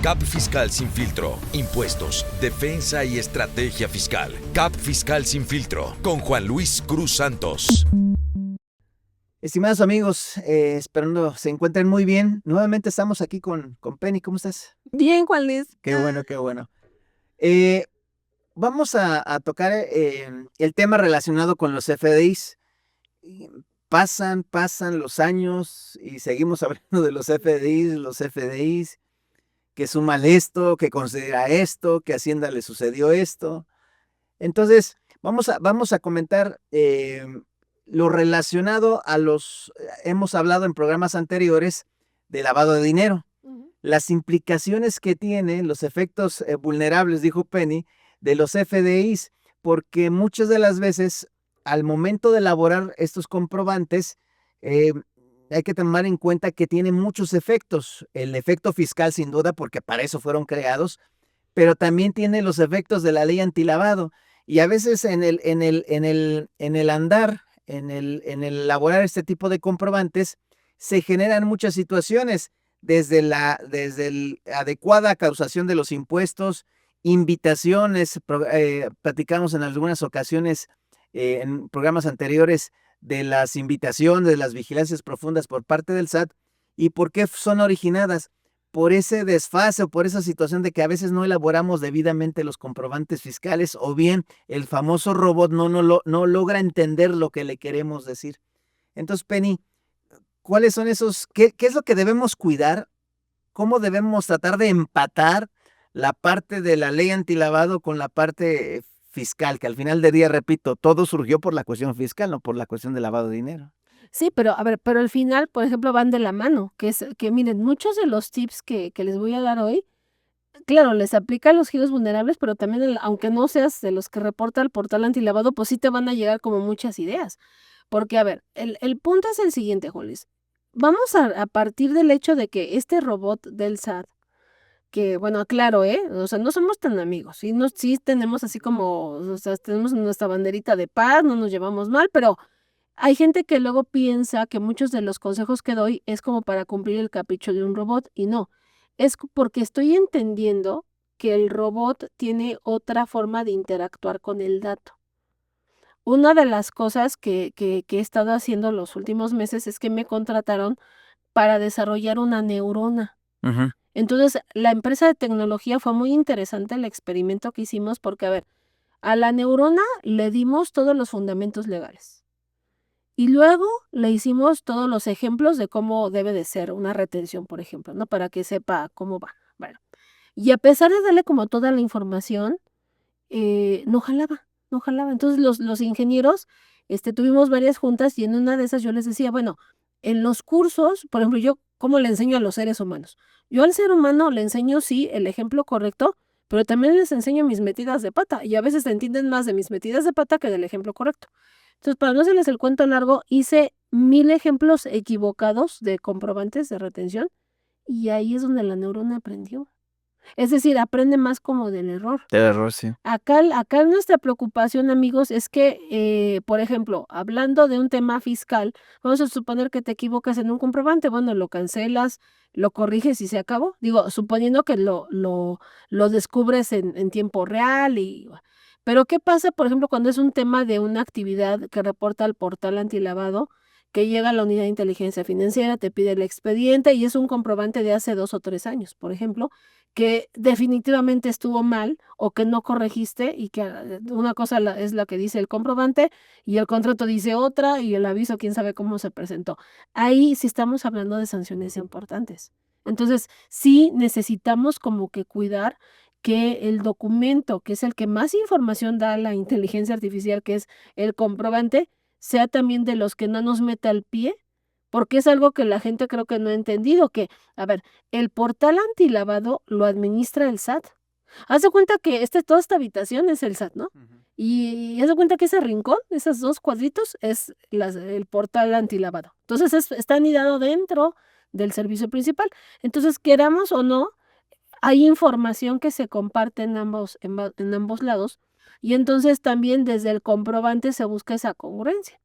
CAP Fiscal Sin Filtro, impuestos, defensa y estrategia fiscal. CAP Fiscal Sin Filtro, con Juan Luis Cruz Santos. Estimados amigos, esperando se encuentren muy bien. Nuevamente estamos aquí con Penny. ¿Cómo estás? Bien, Juan Luis. Qué bueno, qué bueno. Vamos a tocar el tema relacionado con los FDIs. Pasan los años y seguimos hablando de los FDIs, que suman esto, que considera esto, que a Hacienda le sucedió esto. Entonces, vamos a comentar lo relacionado a hemos hablado en programas anteriores de lavado de dinero. Las implicaciones que tiene, los efectos vulnerables, dijo Penny, de los FDIs, porque muchas de las veces, al momento de elaborar estos comprobantes, hay que tomar en cuenta que tiene muchos efectos. El efecto fiscal, sin duda, porque para eso fueron creados, pero también tiene los efectos de la ley antilavado. Y a veces en el elaborar este tipo de comprobantes, se generan muchas situaciones, desde la adecuada causación de los impuestos, invitaciones, platicamos en algunas ocasiones en programas anteriores de las invitaciones, de las vigilancias profundas por parte del SAT. ¿Y por qué son originadas? Por ese desfase o por esa situación de que a veces no elaboramos debidamente los comprobantes fiscales, o bien el famoso robot no logra entender lo que le queremos decir. Entonces, Penny, ¿cuáles son esos? ¿Qué es lo que debemos cuidar? ¿Cómo debemos tratar de empatar la parte de la ley antilavado con la parte fiscal? Que al final del día, repito, todo surgió por la cuestión fiscal, no por la cuestión de lavado de dinero. Sí, pero a ver, pero al final, por ejemplo, van de la mano, que miren, muchos de los tips que les voy a dar hoy, claro, les aplica a los giros vulnerables, pero también, aunque no seas de los que reporta el portal antilavado, pues sí te van a llegar como muchas ideas. Porque, a ver, el punto es el siguiente, Julis. Vamos a partir del hecho de que este robot del SAT, que, bueno, claro, o sea, no somos tan amigos, sí tenemos así como, o sea, tenemos nuestra banderita de paz, no nos llevamos mal, pero hay gente que luego piensa que muchos de los consejos que doy es como para cumplir el capricho de un robot, y no, es porque estoy entendiendo que el robot tiene otra forma de interactuar con el dato. Una de las cosas que he estado haciendo los últimos meses es que me contrataron para desarrollar una neurona. Ujú. Entonces, la empresa de tecnología fue muy interesante el experimento que hicimos porque, a ver, a la neurona le dimos todos los fundamentos legales. Y luego le hicimos todos los ejemplos de cómo debe de ser una retención, por ejemplo, ¿no? Para que sepa cómo va. Bueno, y a pesar de darle como toda la información, no jalaba. Entonces los ingenieros, tuvimos varias juntas y en una de esas yo les decía, bueno, en los cursos, por ejemplo, yo, ¿cómo le enseño a los seres humanos? Yo al ser humano le enseño, sí, el ejemplo correcto, pero también les enseño mis metidas de pata y a veces entienden más de mis metidas de pata que del ejemplo correcto. Entonces, para no hacerles el cuento largo, hice 1000 ejemplos equivocados de comprobantes de retención y ahí es donde la neurona aprendió. Es decir, aprende más como del error. Del error, sí. Acá nuestra preocupación, amigos, es que, por ejemplo, hablando de un tema fiscal, vamos a suponer que te equivocas en un comprobante, bueno, lo cancelas, lo corriges y se acabó. Digo, suponiendo que lo descubres en tiempo real pero ¿qué pasa, por ejemplo, cuando es un tema de una actividad que reporta al portal antilavado, que llega a la unidad de inteligencia financiera, te pide el expediente y es un comprobante de hace 2 o 3 años, por ejemplo, que definitivamente estuvo mal o que no corregiste y que una cosa es la que dice el comprobante y el contrato dice otra y el aviso quién sabe cómo se presentó. Ahí sí estamos hablando de sanciones importantes. Entonces, sí necesitamos como que cuidar que el documento, que es el que más información da a la inteligencia artificial, que es el comprobante, sea también de los que no nos meta el pie, porque es algo que la gente creo que no ha entendido, que, a ver, el portal antilavado lo administra el SAT. Haz de cuenta que toda esta habitación es el SAT, ¿no? Ujú. Y haz de cuenta que ese rincón, esos 2 cuadritos, es el portal antilavado. Entonces está anidado dentro del servicio principal. Entonces, queramos o no, hay información que se comparte en ambos lados, y entonces también desde el comprobante se busca esa congruencia.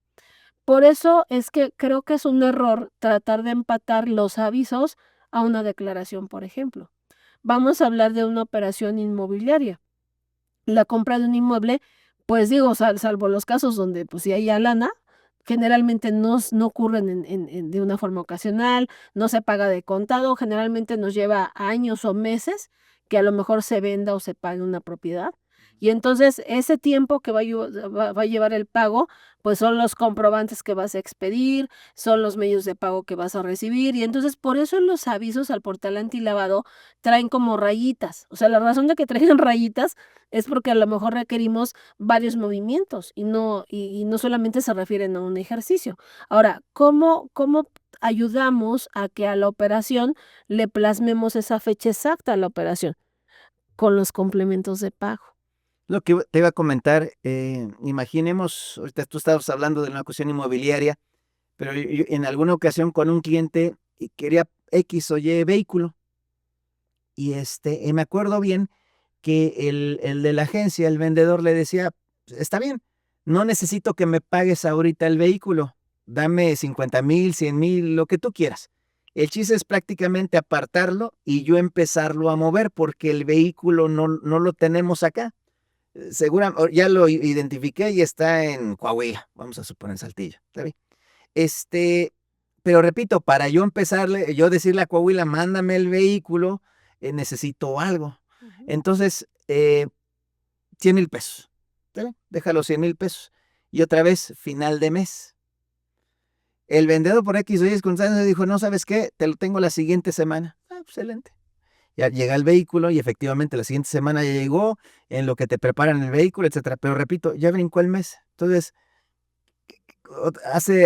Por eso es que creo que es un error tratar de empatar los avisos a una declaración, por ejemplo. vamos a hablar de una operación inmobiliaria. La compra de un inmueble, pues digo, salvo los casos donde pues si hay ya lana, generalmente no ocurren de una forma ocasional, no se paga de contado, generalmente nos lleva años o meses que a lo mejor se venda o se pague una propiedad. Y entonces ese tiempo que va a llevar el pago, pues son los comprobantes que vas a expedir, son los medios de pago que vas a recibir. Y entonces por eso en los avisos al portal antilavado traen como rayitas. O sea, la razón de que traigan rayitas es porque a lo mejor requerimos varios movimientos y no solamente se refieren a un ejercicio. Ahora, ¿cómo ayudamos a que a la operación le plasmemos esa fecha exacta a la operación? Con los complementos de pago. Lo que te iba a comentar, imaginemos, ahorita tú estabas hablando de una cuestión inmobiliaria, pero yo en alguna ocasión con un cliente quería X o Y vehículo y me acuerdo bien que el de la agencia, el vendedor le decía, está bien, no necesito que me pagues ahorita el vehículo, dame 50,000, 100,000, lo que tú quieras. El chiste es prácticamente apartarlo y yo empezarlo a mover porque el vehículo no lo tenemos acá. Ya lo identifiqué y está en Coahuila, vamos a suponer Saltillo, ¿está bien? Pero repito, para yo empezarle, yo decirle a Coahuila, mándame el vehículo, necesito algo. Entonces, 100,000 pesos, ¿está bien? Déjalo 100,000 pesos. Y otra vez, final de mes. El vendedor por X o Y circunstancias dijo, no, ¿sabes qué? Te lo tengo la siguiente semana. Excelente. Ya llega el vehículo y efectivamente la siguiente semana ya llegó, en lo que te preparan el vehículo, etcétera. Pero repito, ya brincó el mes. Entonces,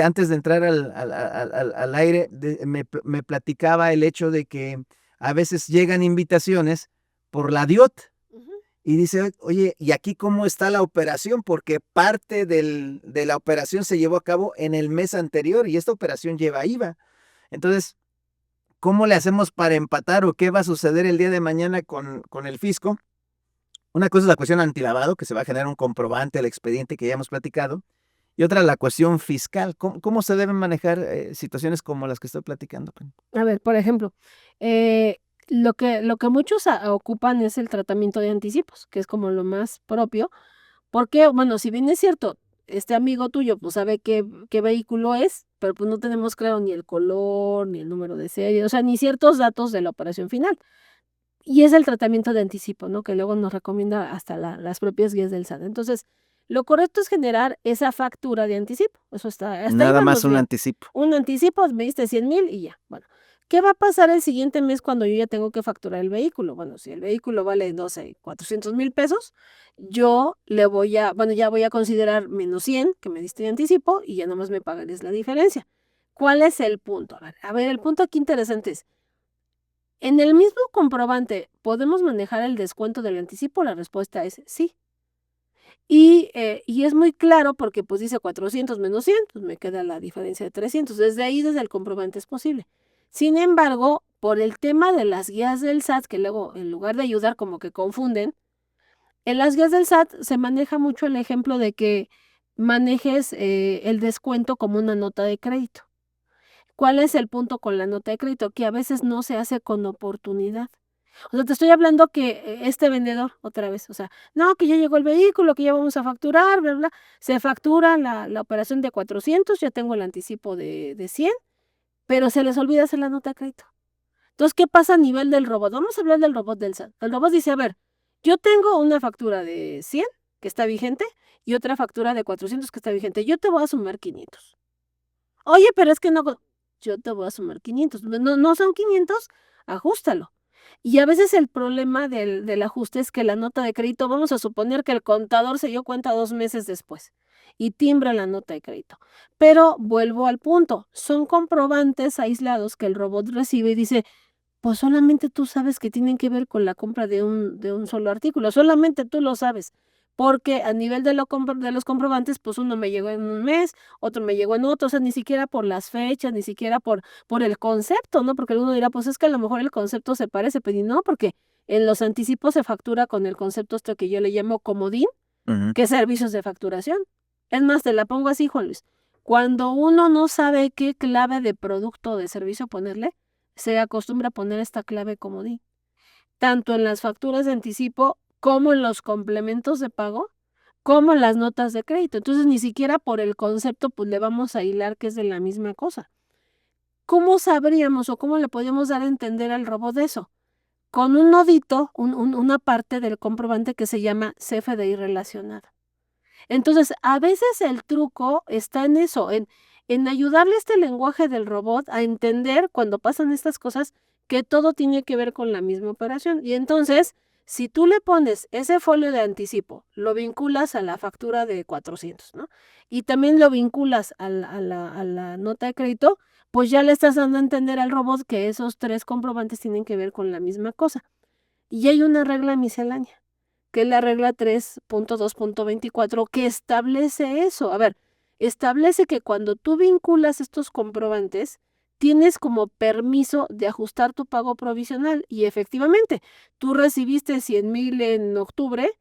antes de entrar al aire, me platicaba el hecho de que a veces llegan invitaciones por la DIOT y dice, oye, ¿y aquí cómo está la operación? Porque parte de la operación se llevó a cabo en el mes anterior y esta operación lleva IVA. Entonces, ¿cómo le hacemos para empatar o qué va a suceder el día de mañana con el fisco? Una cosa es la cuestión antilavado, que se va a generar un comprobante al expediente que ya hemos platicado, y otra la cuestión fiscal. ¿Cómo se deben manejar situaciones como las que estoy platicando? A ver, por ejemplo, lo que muchos ocupan es el tratamiento de anticipos, que es como lo más propio, porque, bueno, si bien es cierto, este amigo tuyo pues sabe qué vehículo es, pero pues no tenemos claro ni el color, ni el número de serie, o sea, ni ciertos datos de la operación final. Y es el tratamiento de anticipo, ¿no? Que luego nos recomienda hasta las propias guías del SAT. Entonces, lo correcto es generar esa factura de anticipo. Eso está, hasta ahí Nada más vamos un bien. anticipo. Un anticipo, me diste 100,000 y ya. Bueno, ¿qué va a pasar el siguiente mes cuando yo ya tengo que facturar el vehículo? Bueno, si el vehículo vale, no sé, 400,000 pesos, yo ya voy a considerar menos 100 que me diste de anticipo y ya nomás me pagarías la diferencia. ¿Cuál es el punto? A ver, el punto aquí interesante es, ¿en el mismo comprobante podemos manejar el descuento del anticipo? La respuesta es sí. Y es muy claro porque pues dice 400 menos 100, pues me queda la diferencia de 300. Desde el comprobante es posible. Sin embargo, por el tema de las guías del SAT, que luego en lugar de ayudar como que confunden, en las guías del SAT se maneja mucho el ejemplo de que manejes el descuento como una nota de crédito. ¿Cuál es el punto con la nota de crédito? Que a veces no se hace con oportunidad. O sea, te estoy hablando que este vendedor, otra vez, o sea, no, que ya llegó el vehículo, que ya vamos a facturar, bla, bla, se factura la operación de 400, ya tengo el anticipo de 100, pero se les olvida hacer la nota de crédito. Entonces, ¿qué pasa a nivel del robot? Vamos a hablar del robot del SAT. El robot dice, a ver, yo tengo una factura de 100 que está vigente y otra factura de 400 que está vigente. Yo te voy a sumar 500. Oye, pero es que no, yo te voy a sumar 500. No son 500, ajústalo. Y a veces el problema del ajuste es que la nota de crédito, vamos a suponer que el contador se dio cuenta 2 meses después y timbra la nota de crédito. Pero vuelvo al punto, son comprobantes aislados que el robot recibe y dice, pues solamente tú sabes que tienen que ver con la compra de un solo artículo, solamente tú lo sabes. Porque a nivel de los comprobantes, pues uno me llegó en un mes, otro me llegó en otro, o sea, ni siquiera por las fechas, ni siquiera por el concepto, ¿no? Porque uno dirá, pues es que a lo mejor el concepto se parece, pero no, porque en los anticipos se factura con el concepto esto que yo le llamo comodín, que es servicios de facturación. Es más, te la pongo así, Juan Luis. Cuando uno no sabe qué clave de producto o de servicio ponerle, se acostumbra a poner esta clave comodín. tanto en las facturas de anticipo como en los complementos de pago, como en las notas de crédito. Entonces, ni siquiera por el concepto, pues le vamos a hilar que es de la misma cosa. ¿Cómo sabríamos o cómo le podríamos dar a entender al robot eso? Con un nodito, una parte del comprobante que se llama CFDI relacionado. Entonces, a veces el truco está en eso, en ayudarle a este lenguaje del robot a entender cuando pasan estas cosas que todo tiene que ver con la misma operación. Y entonces, si tú le pones ese folio de anticipo, lo vinculas a la factura de 400, ¿no? Y también lo vinculas a la nota de crédito, pues ya le estás dando a entender al robot que esos 3 comprobantes tienen que ver con la misma cosa. Y hay una regla miscelánea, que es la regla 3.2.24, que establece eso. A ver, establece que cuando tú vinculas estos comprobantes, tienes como permiso de ajustar tu pago provisional. Y efectivamente, tú recibiste 100,000 en octubre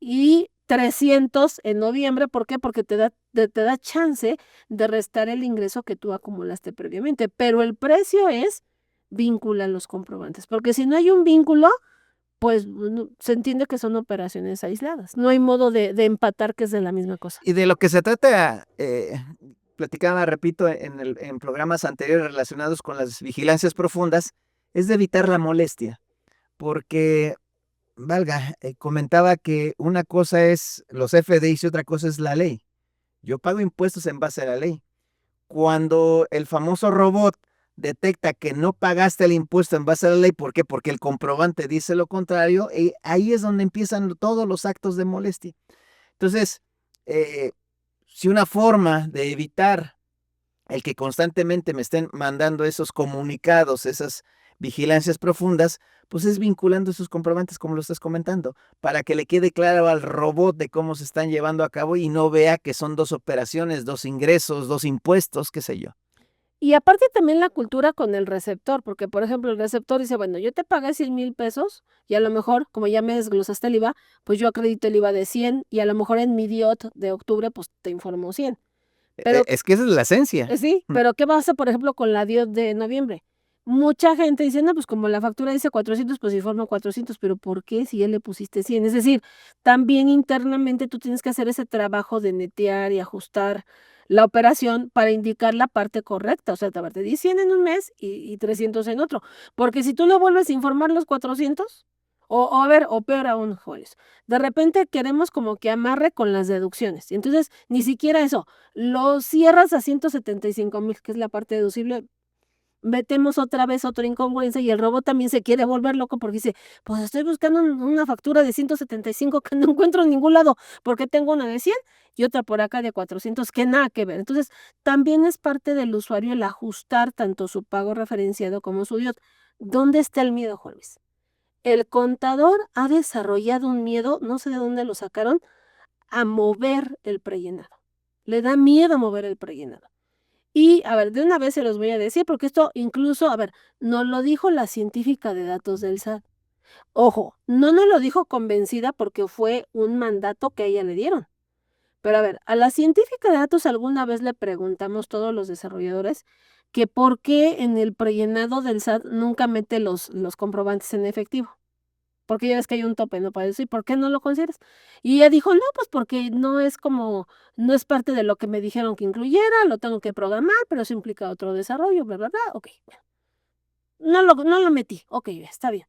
y 300 en noviembre. ¿Por qué? Porque te da chance de restar el ingreso que tú acumulaste previamente. Pero el precio es vincular los comprobantes, porque si no hay un vínculo, pues se entiende que son operaciones aisladas. No hay modo de empatar que es de la misma cosa. Y de lo que se trata, platicaba, repito, en programas anteriores relacionados con las vigilancias profundas, es de evitar la molestia, porque, valga, comentaba que una cosa es los FDIs y otra cosa es la ley. Yo pago impuestos en base a la ley. Cuando el famoso robot detecta que no pagaste el impuesto en base a la ley, ¿por qué? Porque el comprobante dice lo contrario, y ahí es donde empiezan todos los actos de molestia. Entonces, si una forma de evitar el que constantemente me estén mandando esos comunicados, esas vigilancias profundas, pues es vinculando esos comprobantes como lo estás comentando, para que le quede claro al robot de cómo se están llevando a cabo y no vea que son 2 operaciones, 2 ingresos, 2 impuestos, qué sé yo. Y aparte también la cultura con el receptor, porque por ejemplo el receptor dice, bueno, yo te pagué 100,000 pesos y a lo mejor, como ya me desglosaste el IVA, pues yo acredito el IVA de 100 y a lo mejor en mi DIOT de octubre pues te informo 100. Pero Es que esa es la esencia. sí, pero ¿qué pasa, por ejemplo, con la DIOT de noviembre? Mucha gente dice, no, pues como la factura dice 400, pues informo 400, pero ¿por qué si ya le pusiste 100? Es decir, también internamente tú tienes que hacer ese trabajo de netear y ajustar la operación para indicar la parte correcta. O sea, te di 100 en un mes y 300 en otro. Porque si tú no vuelves a informar los 400, o a ver, o peor aún, Juárez, de repente queremos como que amarre con las deducciones. Y entonces, ni siquiera eso, lo cierras a 175,000, que es la parte deducible. Metemos otra vez otra incongruencia y el robot también se quiere volver loco porque dice, pues estoy buscando una factura de 175 que no encuentro en ningún lado, porque tengo una de 100 y otra por acá de 400 que nada que ver. Entonces, también es parte del usuario el ajustar tanto su pago referenciado como su DIOT. ¿Dónde está el miedo, Juan Luis? El contador ha desarrollado un miedo, no sé de dónde lo sacaron, a mover el prellenado. Le da miedo mover el prellenado. Y, a ver, de una vez se los voy a decir, porque esto incluso, a ver, nos lo dijo la científica de datos del SAT. Ojo, no nos lo dijo convencida porque fue un mandato que a ella le dieron. Pero a ver, a la científica de datos alguna vez le preguntamos todos los desarrolladores que por qué en el prellenado del SAT nunca mete los comprobantes en efectivo. Porque ya ves que hay un tope, ¿no? Para eso, ¿y por qué no lo consideras? Y ella dijo, no, pues porque no es parte de lo que me dijeron que incluyera, lo tengo que programar, pero eso implica otro desarrollo, bla, bla, bla. Ok, bueno. No lo metí, ok, está bien.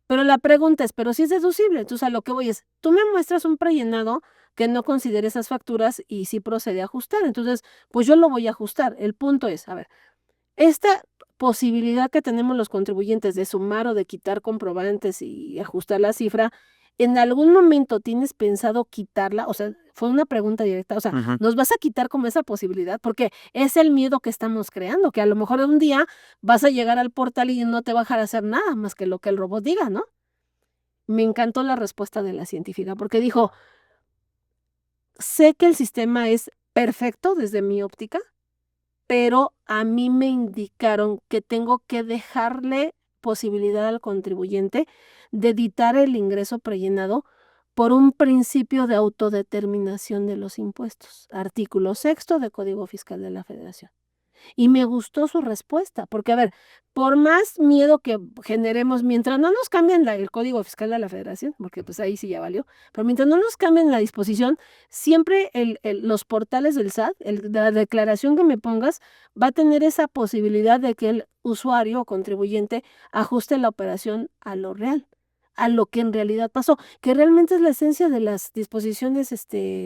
Pero la pregunta es, pero si es deducible, entonces a lo que voy es, tú me muestras un prellenado que no considere esas facturas y sí procede a ajustar. Entonces, pues yo lo voy a ajustar. El punto es, a ver, esta posibilidad que tenemos los contribuyentes de sumar o de quitar comprobantes y ajustar la cifra, ¿en algún momento tienes pensado quitarla? O sea, fue una pregunta directa. O sea, Ujú. ¿nos vas a quitar como esa posibilidad? Porque es el miedo que estamos creando, que a lo mejor un día vas a llegar al portal y no te va a dejar hacer nada más que lo que el robot diga, ¿no? Me encantó la respuesta de la científica porque dijo, sé que el sistema es perfecto desde mi óptica, pero a mí me indicaron que tengo que dejarle posibilidad al contribuyente de editar el ingreso prellenado por un principio de autodeterminación de los impuestos, artículo 6 del Código Fiscal de la Federación. Y me gustó su respuesta, porque a ver, por más miedo que generemos, mientras no nos cambien el Código Fiscal de la Federación, porque pues ahí sí ya valió, pero mientras no nos cambien la disposición, siempre los portales del SAT, la declaración que me pongas, va a tener esa posibilidad de que el usuario o contribuyente ajuste la operación a lo real, a lo que en realidad pasó, que realmente es la esencia de las disposiciones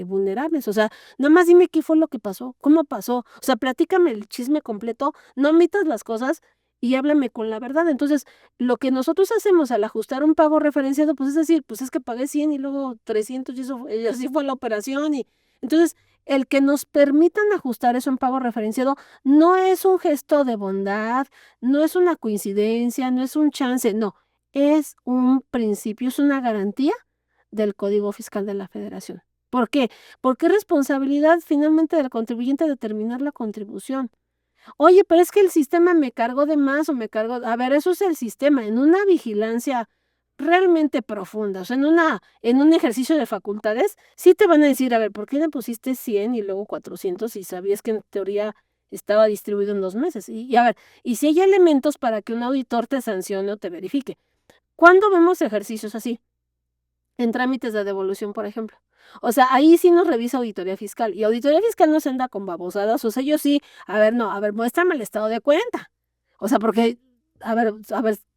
vulnerables. O sea, nada más dime qué fue lo que pasó, cómo pasó. O sea, platícame el chisme completo, no omitas las cosas y háblame con la verdad. Entonces, lo que nosotros hacemos al ajustar un pago referenciado, pues es decir, pues es que pagué 100 y luego 300 y eso, y así fue la operación. Y entonces, el que nos permitan ajustar eso en pago referenciado no es un gesto de bondad, no es una coincidencia, no es un chance, no, es un principio, es una garantía del Código Fiscal de la Federación. ¿Por qué? Porque es responsabilidad finalmente del contribuyente determinar la contribución. Oye, pero es que el sistema me cargó de más o me cargó. A ver, eso es el sistema, en una vigilancia realmente profunda, o sea, en un ejercicio de facultades, sí te van a decir, a ver, ¿por qué le pusiste 100 y luego 400 si sabías que en teoría estaba distribuido en 2 meses? Y a ver, y si hay elementos para que un auditor te sancione o te verifique. ¿Cuándo vemos ejercicios así? En trámites de devolución, por ejemplo. O sea, ahí sí nos revisa auditoría fiscal. Y auditoría fiscal no se anda con babosadas. O sea, yo sí, a ver, no, a ver, muéstrame el estado de cuenta. O sea, porque, a ver,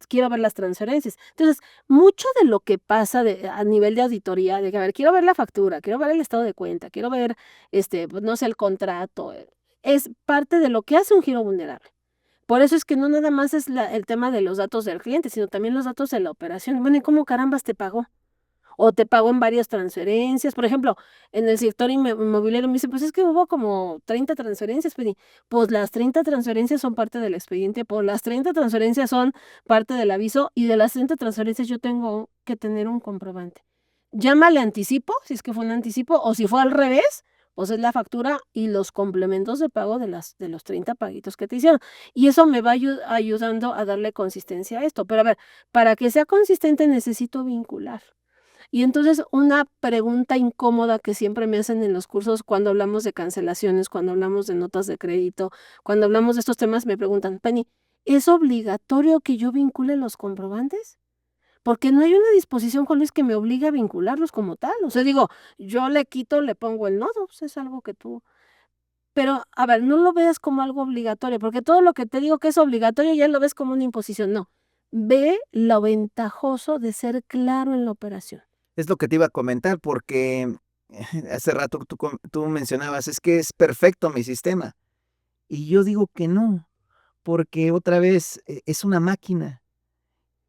quiero ver las transferencias. Entonces, mucho de lo que pasa a nivel de auditoría, de que, a ver, quiero ver la factura, quiero ver el estado de cuenta, quiero ver, pues, no sé, el contrato, es parte de lo que hace un giro vulnerable. Por eso es que no nada más es el tema de los datos del cliente, sino también los datos de la operación. Bueno, ¿y cómo carambas te pagó? O te pagó en varias transferencias. Por ejemplo, en el sector inmobiliario me dice, pues es que hubo como 30 transferencias, Penny. Pues las 30 transferencias son parte del expediente, pues las 30 transferencias son parte del aviso y de las 30 transferencias yo tengo que tener un comprobante. Llámale anticipo, si es que fue un anticipo, o si fue al revés, pues es la factura y los complementos de pago de los 30 paguitos que te hicieron. Y eso me va ayudando a darle consistencia a esto. Pero a ver, para que sea consistente necesito vincular. Y entonces una pregunta incómoda que siempre me hacen en los cursos cuando hablamos de cancelaciones, cuando hablamos de notas de crédito, cuando hablamos de estos temas, me preguntan, Penny, ¿es obligatorio que yo vincule los comprobantes? Porque no hay una disposición con Luis que me obligue a vincularlos como tal. O sea, digo, yo le quito, le pongo el nodo, pues es algo que tú... Pero, a ver, no lo veas como algo obligatorio, porque todo lo que te digo que es obligatorio ya lo ves como una imposición. No, ve lo ventajoso de ser claro en la operación. Es lo que te iba a comentar porque hace rato tú mencionabas, es que es perfecto mi sistema. Y yo digo que no, porque otra vez es una máquina.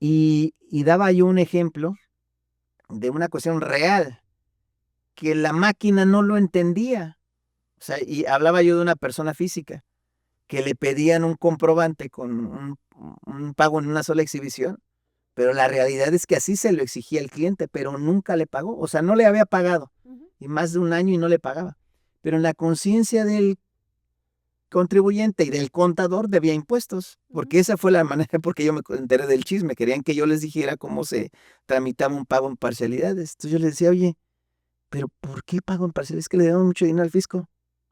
Y daba yo un ejemplo de una cuestión real, que la máquina no lo entendía. O sea, y hablaba yo de una persona física, que le pedían un comprobante con un pago en una sola exhibición, pero la realidad es que así se lo exigía el cliente, pero nunca le pagó, o sea, no le había pagado, y más de un año y no le pagaba. Pero en la conciencia del contribuyente y del contador debía impuestos, porque esa fue la manera porque yo me enteré del chisme, querían que yo les dijera cómo se tramitaba un pago en parcialidades. Entonces yo les decía, oye, pero ¿por qué pago en parcialidades? ¿Es que le damos mucho dinero al fisco?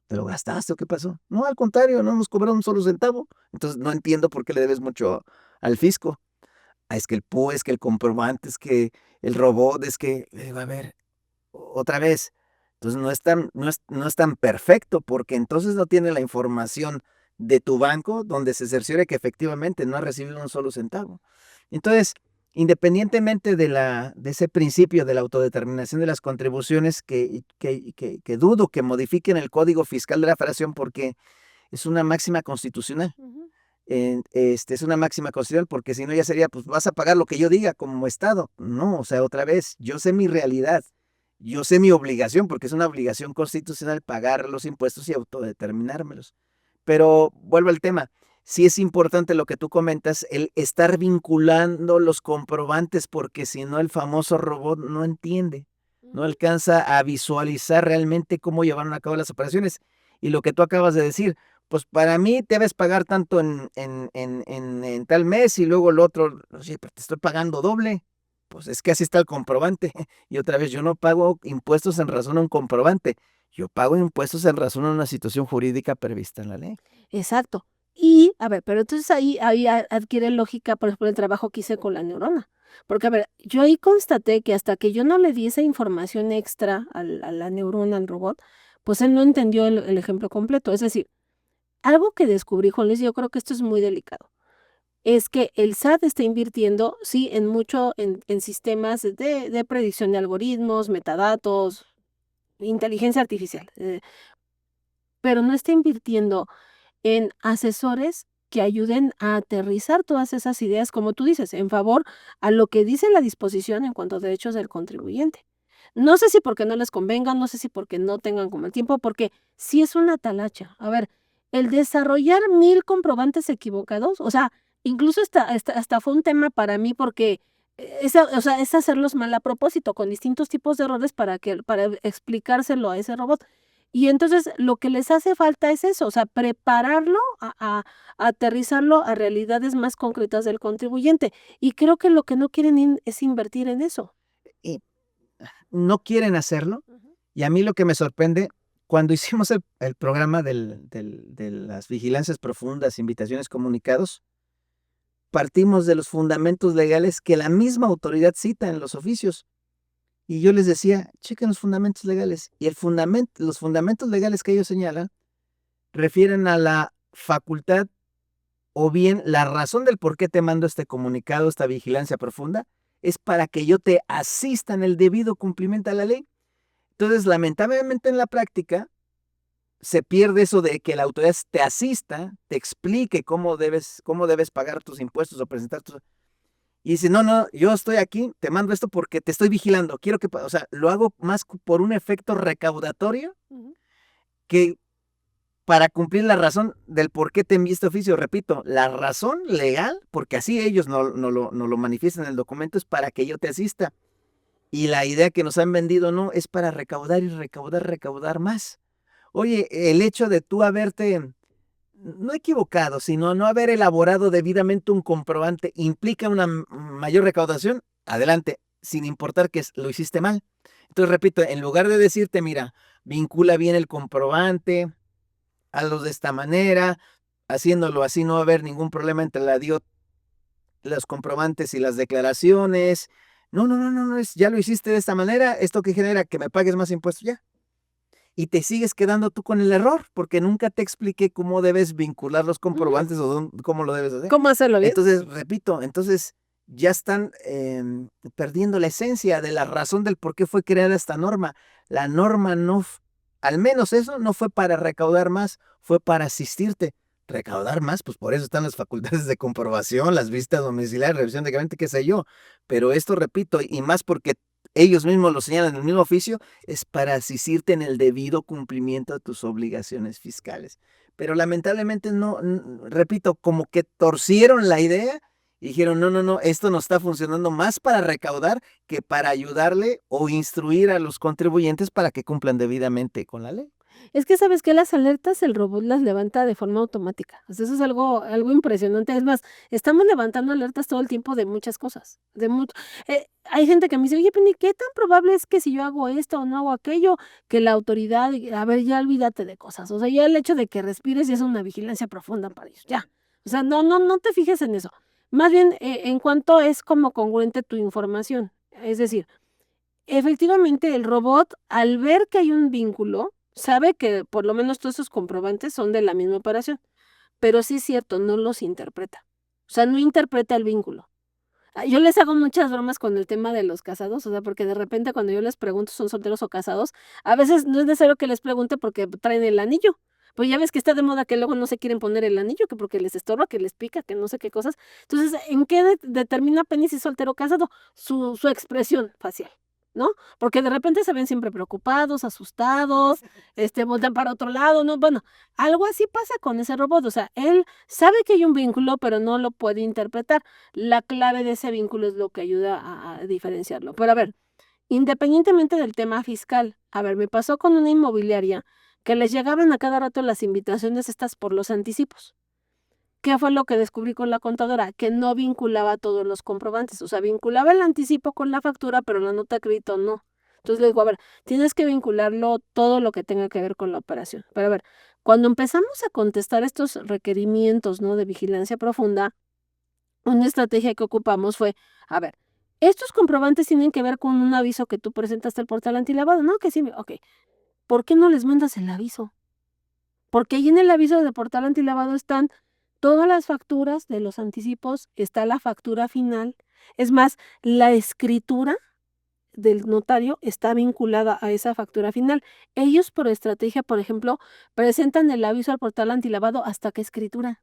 ¿Te lo gastaste o qué pasó? No, al contrario, no nos cobraron un solo centavo. Entonces no entiendo por qué le debes mucho al fisco. Ah, es que el PU, es que el comprobante, es que el robot, es que, a ver, otra vez. Entonces no es tan perfecto porque entonces no tiene la información de tu banco donde se cerciore que efectivamente no ha recibido un solo centavo. Entonces, independientemente de ese principio de la autodeterminación de las contribuciones que dudo que modifiquen el Código Fiscal de la Federación porque es una máxima constitucional. Es una máxima constitucional porque si no ya sería, pues vas a pagar lo que yo diga como Estado. No, o sea, otra vez, yo sé mi realidad. Yo sé mi obligación, porque es una obligación constitucional pagar los impuestos y autodeterminármelos. Pero vuelvo al tema, sí es importante lo que tú comentas, el estar vinculando los comprobantes, porque si no el famoso robot no entiende, no alcanza a visualizar realmente cómo llevaron a cabo las operaciones. Y lo que tú acabas de decir, pues para mí debes pagar tanto en tal mes y luego el otro, oye, pero te estoy pagando doble. Pues es que así está el comprobante. Y otra vez, yo no pago impuestos en razón a un comprobante. Yo pago impuestos en razón a una situación jurídica prevista en la ley. Exacto. Y, a ver, pero entonces ahí adquiere lógica, por ejemplo, el trabajo que hice con la neurona. Porque, a ver, yo ahí constaté que hasta que yo no le di esa información extra a la neurona, al robot, pues él no entendió el ejemplo completo. Es decir, algo que descubrí, Juan Luis, y yo creo que esto es muy delicado, es que el SAT está invirtiendo, sí, en mucho, en sistemas de predicción de algoritmos, metadatos, inteligencia artificial, pero no está invirtiendo en asesores que ayuden a aterrizar todas esas ideas, como tú dices, en favor a lo que dice la disposición en cuanto a derechos del contribuyente. No sé si porque no les convenga, no sé si porque no tengan como el tiempo, porque sí es una talacha. A ver, el desarrollar 1000 comprobantes equivocados, o sea, incluso hasta fue un tema para mí porque o sea, es hacerlos mal a propósito, con distintos tipos de errores para explicárselo a ese robot. Y entonces lo que les hace falta es eso, o sea, prepararlo a aterrizarlo a realidades más concretas del contribuyente. Y creo que lo que no quieren es invertir en eso. Y no quieren hacerlo. Ujú. Y a mí lo que me sorprende, cuando hicimos el programa de las vigilancias profundas, invitaciones, comunicados, partimos de los fundamentos legales que la misma autoridad cita en los oficios. Y yo les decía, chequen los fundamentos legales. Y los fundamentos legales que ellos señalan refieren a la facultad o bien la razón del por qué te mando este comunicado, esta vigilancia profunda, es para que yo te asista en el debido cumplimiento a la ley. Entonces, lamentablemente en la práctica, se pierde eso de que la autoridad te asista, te explique cómo debes pagar tus impuestos o presentar tus... Y dice, no, yo estoy aquí, te mando esto porque te estoy vigilando, quiero que, o sea, lo hago más por un efecto recaudatorio Ujú. que para cumplir la razón del por qué te envié este oficio. Repito, la razón legal, porque así ellos no lo manifiestan en el documento, es para que yo te asista. Y la idea que nos han vendido no, es para recaudar y recaudar más. Oye, el hecho de tú haberte, no equivocado, sino no haber elaborado debidamente un comprobante, implica una mayor recaudación, adelante, sin importar que lo hiciste mal. Entonces, repito, en lugar de decirte, mira, vincula bien el comprobante, hazlo de esta manera, haciéndolo así no va a haber ningún problema entre los comprobantes y las declaraciones. No, ya lo hiciste de esta manera, esto que genera que me pagues más impuestos, ya. Y te sigues quedando tú con el error, porque nunca te expliqué cómo debes vincular los Ujú. comprobantes o cómo lo debes hacer. ¿Cómo hacerlo bien? Entonces, repito, ya están perdiendo la esencia de la razón del por qué fue creada esta norma. La norma no, al menos eso no fue para recaudar más, fue para asistirte. Recaudar más, pues por eso están las facultades de comprobación, las visitas domiciliares, revisión de gabinete, qué sé yo. Pero esto, repito, y más porque ellos mismos lo señalan en el mismo oficio, es para asistirte en el debido cumplimiento de tus obligaciones fiscales. Pero lamentablemente no, repito, como que torcieron la idea y dijeron, no, esto no está funcionando más para recaudar que para ayudarle o instruir a los contribuyentes para que cumplan debidamente con la ley. Es que, ¿sabes qué? Las alertas el robot las levanta de forma automática. O sea, eso es algo impresionante. Es más, estamos levantando alertas todo el tiempo de muchas cosas, hay gente que me dice: "Oye, Penny, ¿qué tan probable es que si yo hago esto o no hago aquello, que la autoridad", a ver, ya olvídate de cosas. O sea, ya el hecho de que respires ya es una vigilancia profunda para ellos, ya. O sea, no te fijes en eso. Más bien, en cuanto es como congruente tu información. Es decir, efectivamente, el robot, al ver que hay un vínculo, sabe que por lo menos todos esos comprobantes son de la misma operación, pero sí es cierto, no los interpreta. O sea, no interpreta el vínculo. Yo les hago muchas bromas con el tema de los casados, o sea, porque de repente cuando yo les pregunto si son solteros o casados, a veces no es necesario que les pregunte porque traen el anillo. Pues ya ves que está de moda que luego no se quieren poner el anillo, que porque les estorba, que les pica, que no sé qué cosas. Entonces, ¿en qué determina Penny si es soltero o casado? Su expresión facial, ¿no? Porque de repente se ven siempre preocupados, asustados, voltean para otro lado, ¿no? Bueno, algo así pasa con ese robot, o sea, él sabe que hay un vínculo, pero no lo puede interpretar. La clave de ese vínculo es lo que ayuda a diferenciarlo. Pero a ver, independientemente del tema fiscal, a ver, me pasó con una inmobiliaria que les llegaban a cada rato las invitaciones estas por los anticipos. ¿Qué fue lo que descubrí con la contadora? Que no vinculaba todos los comprobantes, o sea, vinculaba el anticipo con la factura, pero la nota de crédito no. Entonces le digo, a ver, tienes que vincularlo todo lo que tenga que ver con la operación. Pero a ver, cuando empezamos a contestar estos requerimientos, ¿no?, de vigilancia profunda, una estrategia que ocupamos fue, a ver, estos comprobantes tienen que ver con un aviso que tú presentaste al portal antilavado, ¿no? Que sí, ok. ¿Por qué no les mandas el aviso? Porque ahí en el aviso de portal antilavado están todas las facturas de los anticipos, está la factura final. Es más, la escritura del notario está vinculada a esa factura final. Ellos, por estrategia, por ejemplo, presentan el aviso al portal antilavado hasta que escritura.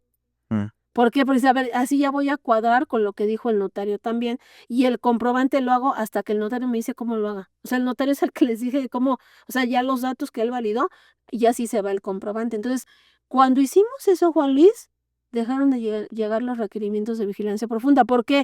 ¿Por qué? Porque, a ver, así ya voy a cuadrar con lo que dijo el notario también, y el comprobante lo hago hasta que el notario me dice cómo lo haga. O sea, el notario es el que les dije cómo, o sea, ya los datos que él validó, y así se va el comprobante. Entonces, cuando hicimos eso, Juan Luis, dejaron de llegar los requerimientos de vigilancia profunda, porque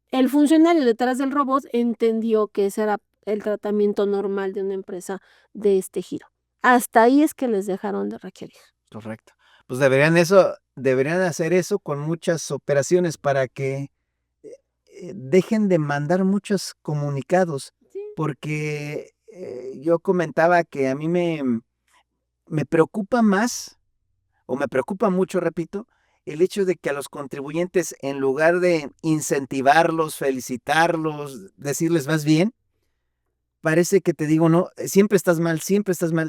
el funcionario detrás del robot entendió que ese era el tratamiento normal de una empresa de este giro. Hasta ahí es que les dejaron de requerir. Correcto. Pues deberían hacer eso con muchas operaciones para que dejen de mandar muchos comunicados, Sí. porque yo comentaba que a mí me preocupa más, o me preocupa mucho, repito, el hecho de que a los contribuyentes, en lugar de incentivarlos, felicitarlos, decirles vas bien, parece que te digo, no, siempre estás mal,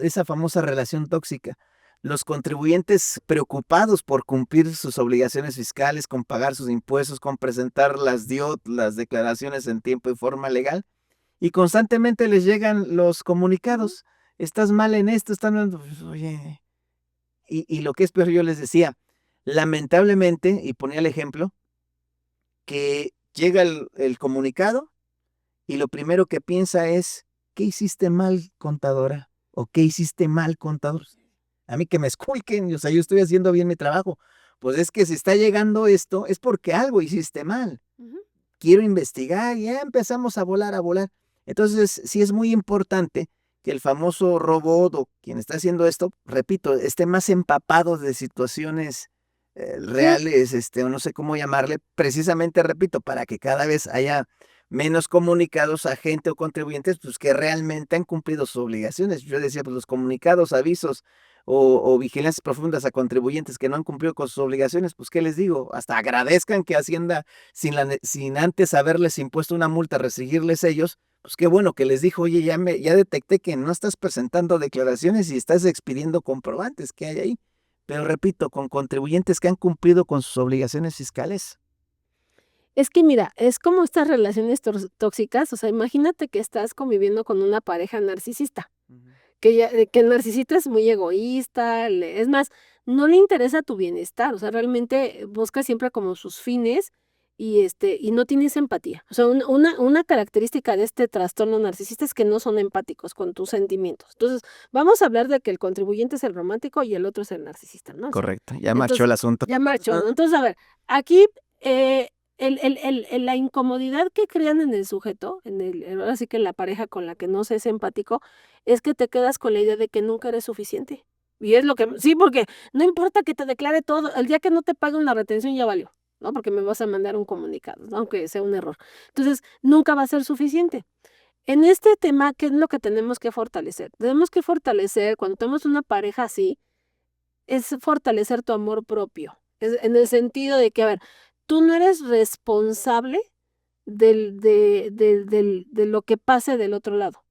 esa famosa relación tóxica. Los contribuyentes preocupados por cumplir sus obligaciones fiscales, con pagar sus impuestos, con presentar las DIOT, las declaraciones en tiempo y forma legal, y constantemente les llegan los comunicados, estás mal en esto, estás mal, pues, oye, y lo que es peor, yo les decía, lamentablemente, y ponía el ejemplo, que llega el comunicado, y lo primero que piensa es, ¿qué hiciste mal, contadora? ¿O qué hiciste mal, contador? A mí que me esculquen, o sea, yo estoy haciendo bien mi trabajo. Pues es que si está llegando esto, es porque algo hiciste mal. Quiero investigar, y ya empezamos a volar, a volar. Entonces, sí es muy importante que el famoso robot o quien está haciendo esto, repito, esté más empapado de situaciones reales, o no sé cómo llamarle, precisamente, repito, para que cada vez haya menos comunicados a gente o contribuyentes, pues que realmente han cumplido sus obligaciones. Yo decía, pues los comunicados, avisos o vigilancias profundas a contribuyentes que no han cumplido con sus obligaciones, pues qué les digo, hasta agradezcan que Hacienda, sin antes haberles impuesto una multa, restringirles ellos, pues qué bueno que les dijo, oye, ya detecté que no estás presentando declaraciones y estás expidiendo comprobantes que hay ahí. Pero repito, con contribuyentes que han cumplido con sus obligaciones fiscales. Es que mira, es como estas relaciones tóxicas, o sea, imagínate que estás conviviendo con una pareja narcisista, que el narcisista es muy egoísta, es más, no le interesa tu bienestar, o sea, realmente busca siempre como sus fines y no tienes empatía. O sea, una característica de este trastorno narcisista es que no son empáticos con tus sentimientos. Entonces, vamos a hablar de que el contribuyente es el romántico y el otro es el narcisista, ¿no? O sea, Correcto, ya marchó entonces, el asunto. ya marchó, ¿no? Entonces, a ver, aquí la incomodidad que crean en el sujeto, ahora sí que en la pareja con la que no se es empático, es que te quedas con la idea de que nunca eres suficiente. Y es lo que, sí, porque no importa que te declare todo, el día que no te pague una retención ya valió, ¿no? Porque me vas a mandar un comunicado, ¿no? Aunque sea un error. Entonces, nunca va a ser suficiente. En este tema, ¿qué es lo que tenemos que fortalecer? Tenemos que fortalecer, cuando tenemos una pareja así, es fortalecer tu amor propio. En el sentido de que, a ver, tú no eres responsable de lo que pase del otro lado.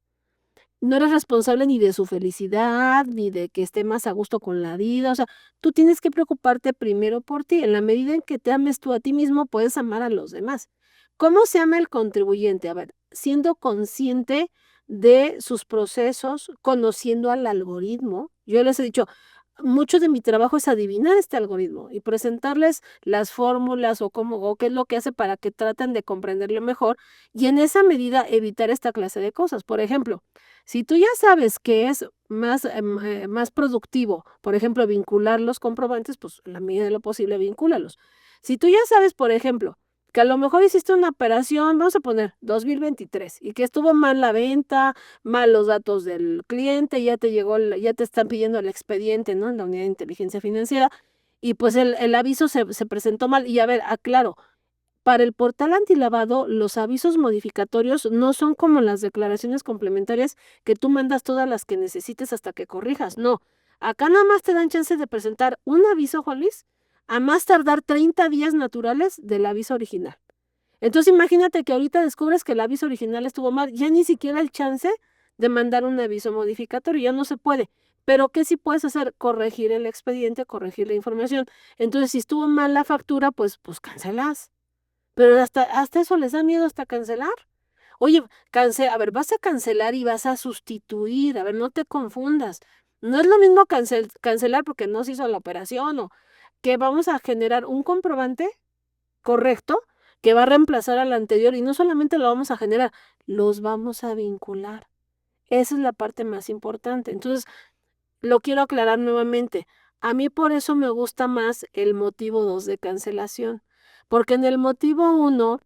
No eres responsable ni de su felicidad, ni de que esté más a gusto con la vida. O sea, tú tienes que preocuparte primero por ti. En la medida en que te ames tú a ti mismo, puedes amar a los demás. ¿Cómo se ama el contribuyente? A ver, siendo consciente de sus procesos, conociendo al algoritmo. Yo les he dicho, mucho de mi trabajo es adivinar este algoritmo y presentarles las fórmulas o qué es lo que hace para que traten de comprenderlo mejor y en esa medida evitar esta clase de cosas. Por ejemplo, si tú ya sabes que es más productivo, por ejemplo, vincular los comprobantes, pues en la medida de lo posible vincúlalos. Si tú ya sabes, por ejemplo, que a lo mejor hiciste una operación, vamos a poner 2023, y que estuvo mal la venta, mal los datos del cliente, ya te están pidiendo el expediente, ¿no? En la unidad de inteligencia financiera, y pues el aviso se presentó mal. Y a ver, aclaro, Para el portal antilavado, los avisos modificatorios no son como las declaraciones complementarias que tú mandas todas las que necesites hasta que corrijas. No, acá nada más te dan chance de presentar un aviso, Juan Luis, a más tardar 30 días naturales del aviso original. Entonces imagínate que ahorita descubres que el aviso original estuvo mal, ya ni siquiera el chance de mandar un aviso modificatorio, ya no se puede. Pero ¿qué sí puedes hacer? Corregir el expediente, corregir la información. Entonces, si estuvo mal la factura, pues cancelas. Pero hasta eso les da miedo hasta cancelar. Oye, a ver, vas a cancelar y vas a sustituir, a ver, no te confundas. No es lo mismo cancelar porque no se hizo la operación o que vamos a generar un comprobante correcto que va a reemplazar al anterior y no solamente lo vamos a generar, los vamos a vincular. Esa es la parte más importante. Entonces, lo quiero aclarar nuevamente. A mí por eso me gusta más el motivo 2 de cancelación, porque en el motivo 1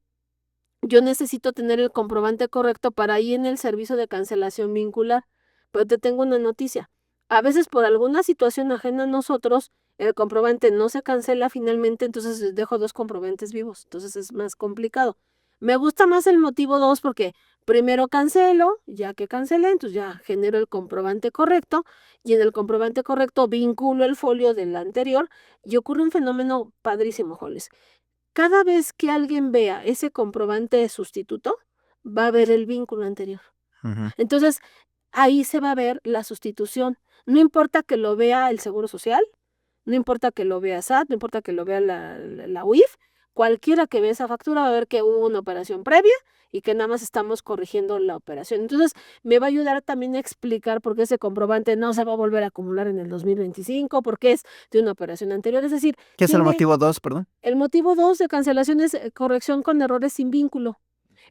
yo necesito tener el comprobante correcto para ir en el servicio de cancelación vincular. Pero te tengo una noticia. A veces por alguna situación ajena a nosotros, el comprobante no se cancela finalmente, entonces dejo 2 comprobantes vivos. Entonces es más complicado. Me gusta más el motivo 2 porque primero cancelo, ya que cancelé, entonces ya genero el comprobante correcto y en el comprobante correcto vinculo el folio del anterior y ocurre un fenómeno padrísimo, Joles. Cada vez que alguien vea ese comprobante de sustituto, va a ver el vínculo anterior. Ujú. Entonces, ahí se va a ver la sustitución. No importa que lo vea el Seguro Social, no importa que lo vea SAT, no importa que lo vea la UIF, cualquiera que vea esa factura va a ver que hubo una operación previa y que nada más estamos corrigiendo la operación. Entonces, me va a ayudar también a explicar por qué ese comprobante no se va a volver a acumular en el 2025, porque es de una operación anterior. Es decir, ¿Qué es el tiene motivo 2, perdón? el motivo 2 de cancelación es corrección con errores sin vínculo.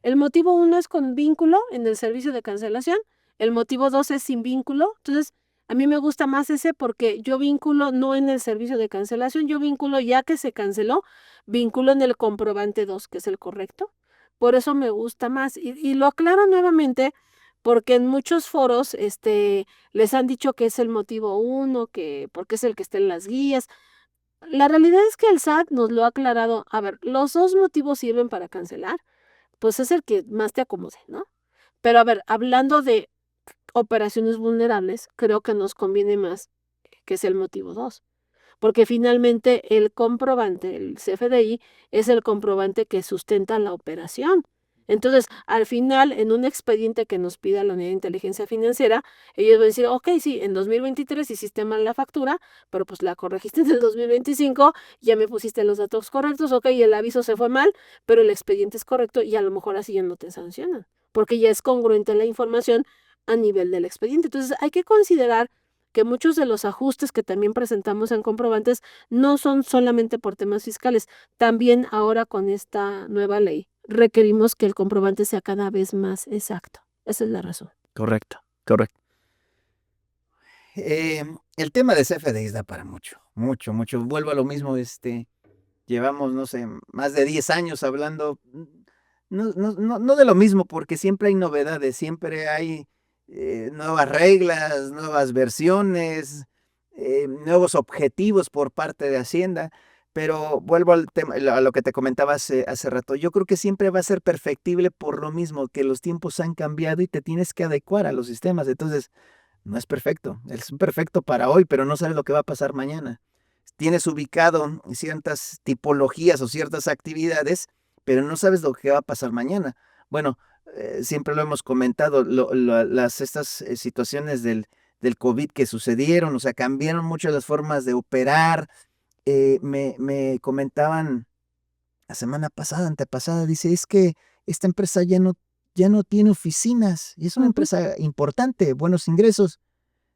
El motivo 1 es con vínculo en el servicio de cancelación. El motivo 2 es sin vínculo. Entonces, a mí me gusta más ese porque yo vínculo no en el servicio de cancelación, yo vínculo ya que se canceló, vínculo en el comprobante 2, que es el correcto. Por eso me gusta más. Y lo aclaro nuevamente porque en muchos foros les han dicho que es el motivo 1, que porque es el que está en las guías. La realidad es que el SAT nos lo ha aclarado. A ver, los 2 motivos sirven para cancelar, pues es el que más te acomode, ¿no? Pero a ver, hablando de operaciones vulnerables, creo que nos conviene más que es el motivo 2, porque finalmente el comprobante, el CFDI, es el comprobante que sustenta la operación. Entonces, al final, en un expediente que nos pida la Unidad de Inteligencia Financiera, ellos van a decir, ok, sí, en 2023 hiciste mal la factura, pero pues la corregiste en el 2025, ya me pusiste los datos correctos, ok, el aviso se fue mal, pero el expediente es correcto y a lo mejor así ya no te sancionan, porque ya es congruente la información a nivel del expediente. Entonces, hay que considerar que muchos de los ajustes que también presentamos en comprobantes no son solamente por temas fiscales, también ahora con esta nueva ley requerimos que el comprobante sea cada vez más exacto. Esa es la razón. Correcto, correcto. El tema de CFDIs da para mucho, mucho, mucho. Vuelvo a lo mismo, llevamos, no sé, más de 10 años hablando, no de lo mismo, porque siempre hay novedades, siempre hay nuevas reglas, nuevas versiones, nuevos objetivos por parte de Hacienda. Pero vuelvo al tema, a lo que te comentaba hace rato. Yo creo que siempre va a ser perfectible por lo mismo, que los tiempos han cambiado y te tienes que adecuar a los sistemas. Entonces, no es perfecto, es perfecto para hoy, pero no sabes lo que va a pasar mañana. Tienes ubicado ciertas tipologías o ciertas actividades, pero no sabes lo que va a pasar mañana. Bueno, siempre lo hemos comentado, estas situaciones del COVID que sucedieron, o sea, cambiaron mucho las formas de operar. Me comentaban la semana pasada, antepasada, dice, es que esta empresa ya no tiene oficinas y es una empresa importante, buenos ingresos.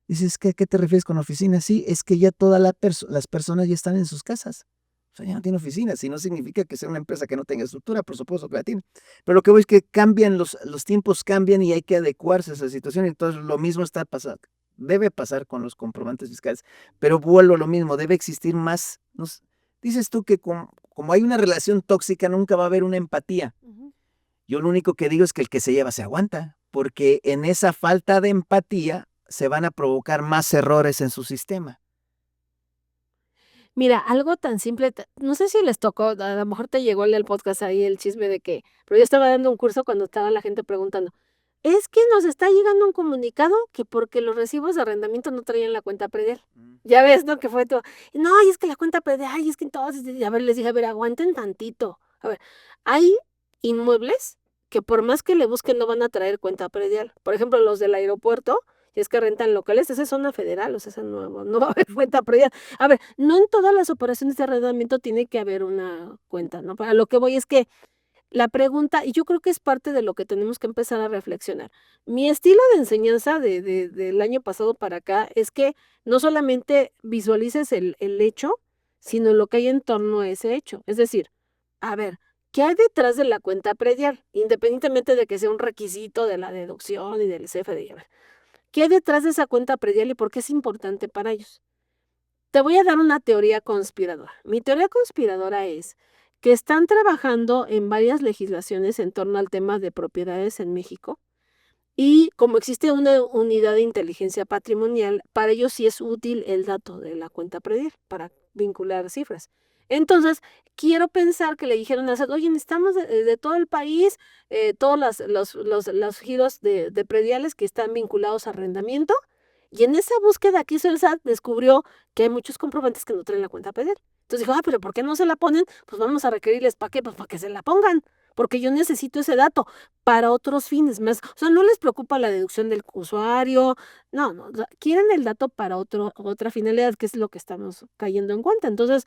Dices, ¿qué te refieres con oficinas? Sí, es que ya todas las personas ya están en sus casas. O sea, ya no tiene oficinas y no significa que sea una empresa que no tenga estructura, por supuesto que la tiene. Pero lo que voy es que cambian, los tiempos cambian y hay que adecuarse a esa situación. Entonces, lo mismo está pasando, debe pasar con los comprobantes fiscales. Pero vuelvo a lo mismo, debe existir más. Dices tú que como hay una relación tóxica, nunca va a haber una empatía. Yo lo único que digo es que el que se lleva se aguanta, porque en esa falta de empatía se van a provocar más errores en su sistema. Mira, algo tan simple, no sé si les tocó, a lo mejor te llegó en el podcast ahí el chisme de que, pero yo estaba dando un curso cuando estaba la gente preguntando, es que nos está llegando un comunicado que porque los recibos de arrendamiento no traían la cuenta predial. Ya ves, ¿no? Que fue todo, no, y es que la cuenta predial, ay, es que entonces, a ver, les dije, a ver, aguanten tantito. A ver, hay inmuebles que por más que le busquen no van a traer cuenta predial. Por ejemplo, los del aeropuerto, si es que rentan locales, esa es zona federal, o sea, esa no va a haber cuenta predial. A ver, no en todas las operaciones de arrendamiento tiene que haber una cuenta, ¿no? Para lo que voy es que la pregunta, y yo creo que es parte de lo que tenemos que empezar a reflexionar. Mi estilo de enseñanza del año pasado para acá es que no solamente visualices el hecho, sino lo que hay en torno a ese hecho. Es decir, a ver, ¿qué hay detrás de la cuenta predial? Independientemente de que sea un requisito de la deducción y del CFDI. A ver, ¿qué hay detrás de esa cuenta predial y por qué es importante para ellos? Te voy a dar una teoría conspiradora. Mi teoría conspiradora es que están trabajando en varias legislaciones en torno al tema de propiedades en México y como existe una unidad de inteligencia patrimonial, para ellos sí es útil el dato de la cuenta predial para vincular cifras. Entonces, quiero pensar que le dijeron a SAT, oye, necesitamos de todo el país todos los giros de prediales que están vinculados a arrendamiento. Y en esa búsqueda que hizo el SAT, descubrió que hay muchos comprobantes que no traen la cuenta predial. Entonces dijo, pero ¿por qué no se la ponen? Pues vamos a requerirles, ¿para qué? Pues para que se la pongan, porque yo necesito ese dato para otros fines más. O sea, no les preocupa la deducción del usuario, no, o sea, quieren el dato para otra finalidad, que es lo que estamos cayendo en cuenta. Entonces,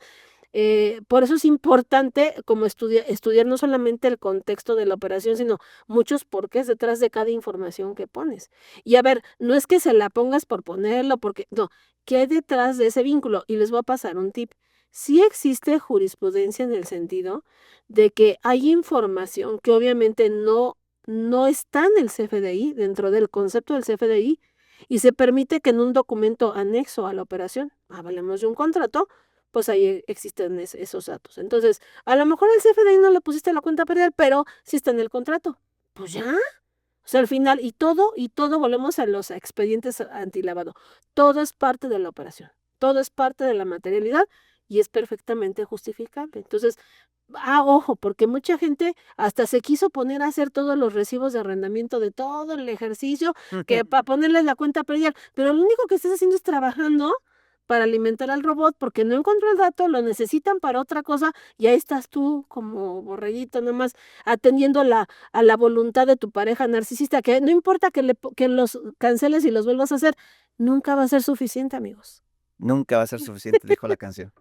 por eso es importante como estudiar no solamente el contexto de la operación, sino muchos porqués detrás de cada información que pones. Y a ver, no es que se la pongas por ponerlo, porque no, ¿qué hay detrás de ese vínculo? Y les voy a pasar un tip. Sí existe jurisprudencia en el sentido de que hay información que obviamente no está en el CFDI, dentro del concepto del CFDI, y se permite que en un documento anexo a la operación, hablemos de un contrato, pues ahí existen esos datos. Entonces, a lo mejor el CFDI no le pusiste la cuenta predial, pero sí está en el contrato. Pues ya. O sea, al final, y todo, volvemos a los expedientes antilavado. Todo es parte de la operación. Todo es parte de la materialidad y es perfectamente justificable. Entonces, ojo, porque mucha gente hasta se quiso poner a hacer todos los recibos de arrendamiento de todo el ejercicio, que para ponerles la cuenta predial, pero lo único que estás haciendo es trabajando para alimentar al robot porque no encontró el dato, lo necesitan para otra cosa y ahí estás tú como borreguito nomás atendiendo a la voluntad de tu pareja narcisista, que no importa que los canceles y los vuelvas a hacer, nunca va a ser suficiente, amigos. Nunca va a ser suficiente, dijo la canción.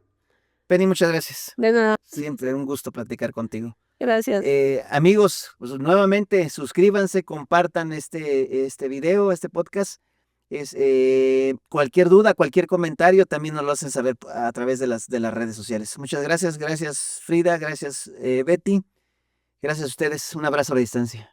Penny, muchas gracias. De nada. Siempre un gusto platicar contigo. Gracias. Amigos, pues nuevamente suscríbanse, compartan este video, este podcast. Cualquier duda, cualquier comentario, también nos lo hacen saber a través de las redes sociales. Muchas gracias, gracias Frida, gracias Betty, gracias a ustedes, un abrazo a la distancia.